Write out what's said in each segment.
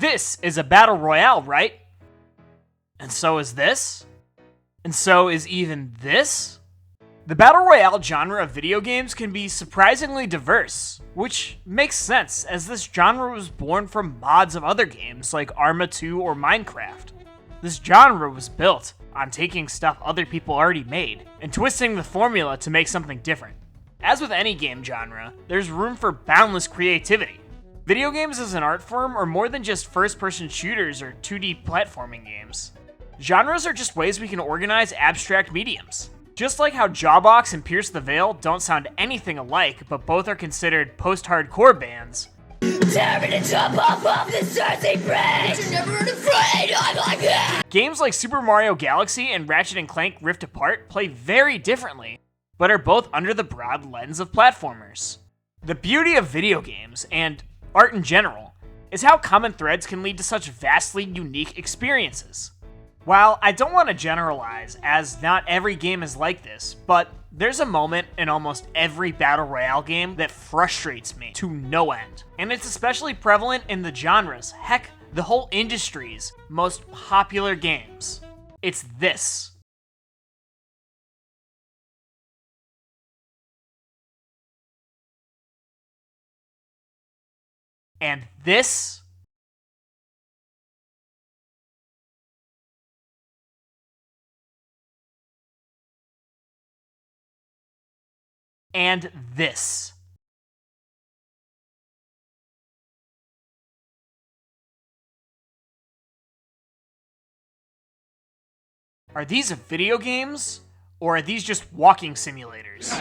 This is a Battle Royale, right? And so is this? And so is even this? The Battle Royale genre of video games can be surprisingly diverse, which makes sense as this genre was born from mods of other games like Arma 2 or Minecraft. This genre was built on taking stuff other people already made and twisting the formula to make something different. As with any game genre, there's room for boundless creativity. Video games as an art form are more than just first-person shooters or 2D platforming games. Genres are just ways we can organize abstract mediums. Just like how Jawbox and Pierce the Veil don't sound anything alike, but both are considered post-hardcore bands, games like Super Mario Galaxy and Ratchet & Clank Rift Apart play very differently, but are both under the broad lens of platformers. The beauty of video games, and art in general, is how common threads can lead to such vastly unique experiences. While I don't want to generalize, as not every game is like this, but there's a moment in almost every Battle Royale game that frustrates me to no end. And it's especially prevalent in the genres, heck, the whole industry's most popular games. It's this. And this. And this. Are these video games, or are these just walking simulators?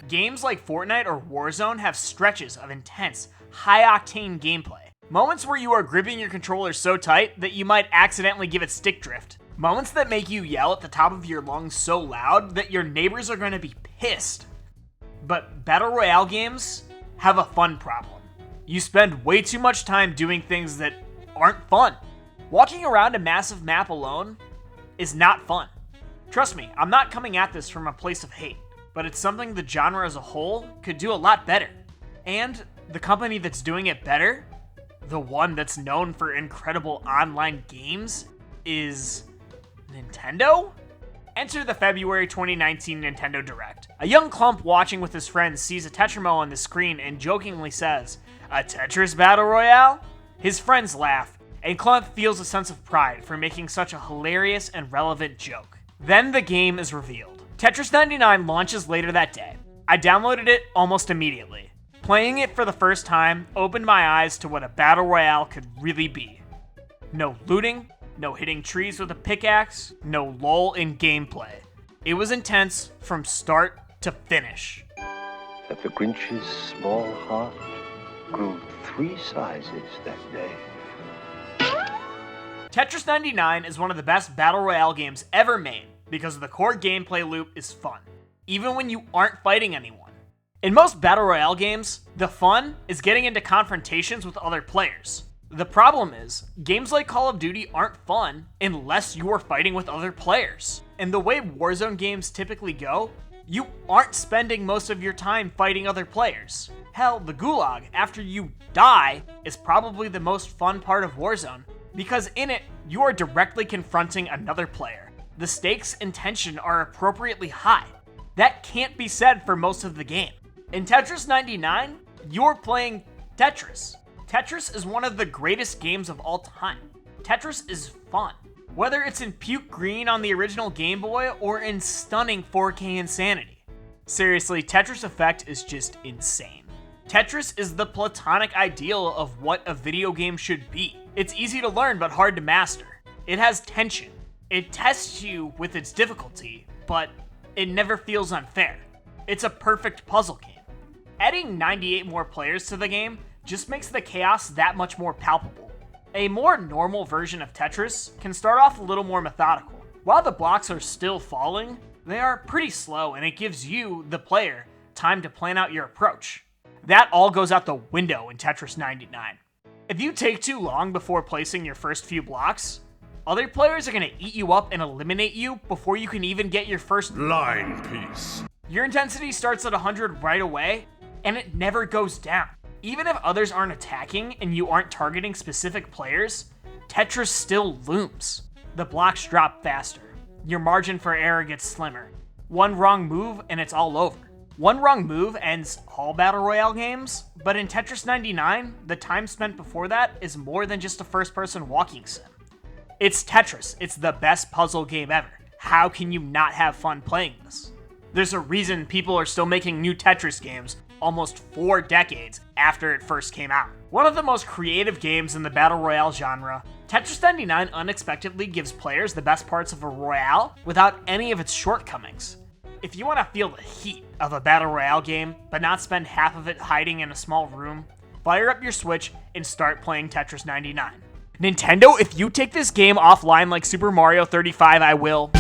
Games like Fortnite or Warzone have stretches of intense, high-octane gameplay. Moments where you are gripping your controller so tight that you might accidentally give it stick drift. Moments that make you yell at the top of your lungs so loud that your neighbors are going to be pissed. But Battle Royale games have a fun problem. You spend way too much time doing things that aren't fun. Walking around a massive map alone is not fun. Trust me, I'm not coming at this from a place of hate, but it's something the genre as a whole could do a lot better. And the company that's doing it better, the one that's known for incredible online games, is Nintendo? Enter the February 2019 Nintendo Direct. A young clump watching with his friends sees a Tetramo on the screen and jokingly says, "A Tetris Battle Royale?" His friends laugh, and Clump feels a sense of pride for making such a hilarious and relevant joke. Then the game is revealed. Tetris 99 launches later that day. I downloaded it almost immediately. Playing it for the first time opened my eyes to what a Battle Royale could really be. No looting, no hitting trees with a pickaxe, no lull in gameplay. It was intense from start to finish. But the Grinch's small heart grew 3 sizes that day. Tetris 99 is one of the best Battle Royale games ever made because the core gameplay loop is fun, even when you aren't fighting anyone. In most Battle Royale games, the fun is getting into confrontations with other players. The problem is, games like Call of Duty aren't fun unless you are fighting with other players. And the way Warzone games typically go, you aren't spending most of your time fighting other players. Hell, the Gulag, after you die, is probably the most fun part of Warzone, because in it, you are directly confronting another player. The stakes and tension are appropriately high. That can't be said for most of the game. In Tetris 99, you're playing Tetris. Tetris is one of the greatest games of all time. Tetris is fun. Whether it's in puke green on the original Game Boy or in stunning 4K insanity. Seriously, Tetris Effect is just insane. Tetris is the platonic ideal of what a video game should be. It's easy to learn but hard to master. It has tension. It tests you with its difficulty, but it never feels unfair. It's a perfect puzzle game. Adding 98 more players to the game just makes the chaos that much more palpable. A more normal version of Tetris can start off a little more methodical. While the blocks are still falling, they are pretty slow and it gives you, the player, time to plan out your approach. That all goes out the window in Tetris 99. If you take too long before placing your first few blocks, other players are going to eat you up and eliminate you before you can even get your first line piece. Your intensity starts at 100 right away, and it never goes down. Even if others aren't attacking and you aren't targeting specific players, Tetris still looms. The blocks drop faster. Your margin for error gets slimmer. One wrong move and it's all over. One wrong move ends all Battle Royale games, but in Tetris 99, the time spent before that is more than just a first-person walking sim. It's Tetris. It's the best puzzle game ever. How can you not have fun playing this? There's a reason people are still making new Tetris games almost 4 decades after it first came out. One of the most creative games in the Battle Royale genre, Tetris 99 unexpectedly gives players the best parts of a Royale without any of its shortcomings. If you want to feel the heat of a Battle Royale game, but not spend half of it hiding in a small room, fire up your Switch and start playing Tetris 99. Nintendo, if you take this game offline like Super Mario 35, I will.